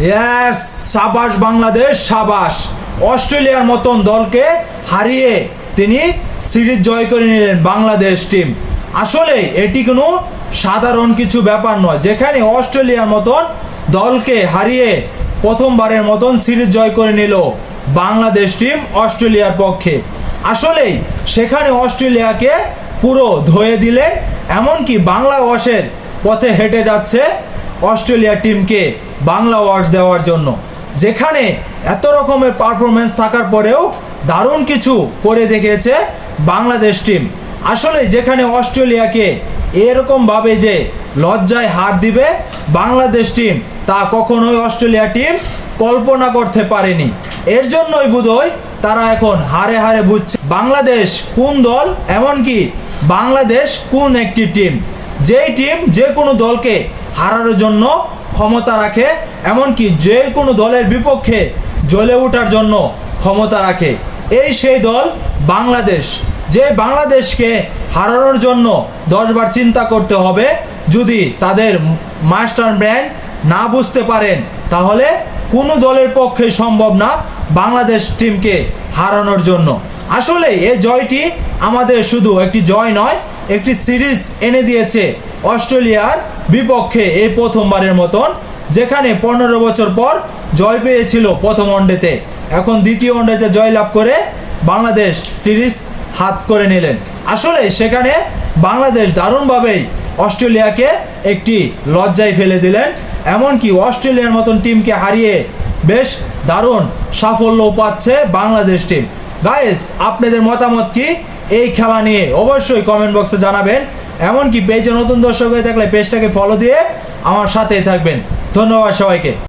Yes, সাবাস বাংলাদেশ, সাবাস। অস্ট্রেলিয়ার মতন দলকে হারিয়ে তিনি সিরিজ জয় করে নিলেন বাংলাদেশ টিম। আসলে এটি কোনো সাধারণ কিছু ব্যাপার নয়, যেখানে অস্ট্রেলিয়ার মতন দলকে হারিয়ে প্রথমবারের মতন সিরিজ জয় করে নিল বাংলাদেশ টিম অস্ট্রেলিয়ার পক্ষে। আসলেই সেখানে অস্ট্রেলিয়াকে পুরো ধুয়ে দিলেন, এমনকি বাংলা ওয়াশের পথে হেঁটে যাচ্ছে অস্ট্রেলিয়া টিমকে বাংলা ওয়াশ দেওয়ার জন্য, যেখানে এত রকমের পারফরমেন্স থাকার পরেও দারুণ কিছু করে দেখিয়েছে বাংলাদেশ টিম। আসলে যেখানে অস্ট্রেলিয়াকে এরকমভাবে যে লজ্জায় হার দিবে বাংলাদেশ টিম, তা কখনোই অস্ট্রেলিয়া টিম কল্পনা করতে পারেনি। এর জন্যই বোধহয় তারা এখন হারে হারে বুঝছে বাংলাদেশ কোন দল, এমনকি বাংলাদেশ কোন একটি টিম, যেই টিম যে কোনো দলকে হারানোর জন্য ক্ষমতা রাখে, এমনকি যে কোনো দলের বিপক্ষে জ্বলে ওঠার জন্য ক্ষমতা রাখে। এই সেই দল বাংলাদেশ, যে বাংলাদেশকে হারানোর জন্য 10 বার চিন্তা করতে হবে। যদি তাদের মাস্টার ব্র্যান্ড না বুঝতে পারেন, তাহলে কোনো দলের পক্ষে সম্ভব না বাংলাদেশ টিমকে হারানোর জন্য। আসলে এই জয়টি আমাদের শুধু একটি জয় নয়, একটি সিরিজ এনে দিয়েছে অস্ট্রেলিয়ার বিপক্ষে এই প্রথমবারের মতন, যেখানে 15 বছর পর জয় পেয়েছিল প্রথম ওয়ানডেতে, এখন দ্বিতীয় ওয়ানডেতে জয় লাভ করে বাংলাদেশ সিরিজ হাত করে নিলেন। আসলে সেখানে বাংলাদেশ দারুণভাবেই অস্ট্রেলিয়াকে একটি লজ্জায় ফেলে দিলেন, এমনকি অস্ট্রেলিয়ার মতন টিমকে হারিয়ে বেশ দারুণ সাফল্য পাচ্ছে বাংলাদেশ টিম। গাইস, আপনাদের মতামত কি এই খেলা নিয়ে অবশ্যই কমেন্ট বক্সে জানাবেন। এমনকি পেজে নতুন দর্শক হয়ে থাকলে পেজটাকে ফলো দিয়ে আমার সাথেই থাকবেন। ধন্যবাদ সবাইকে।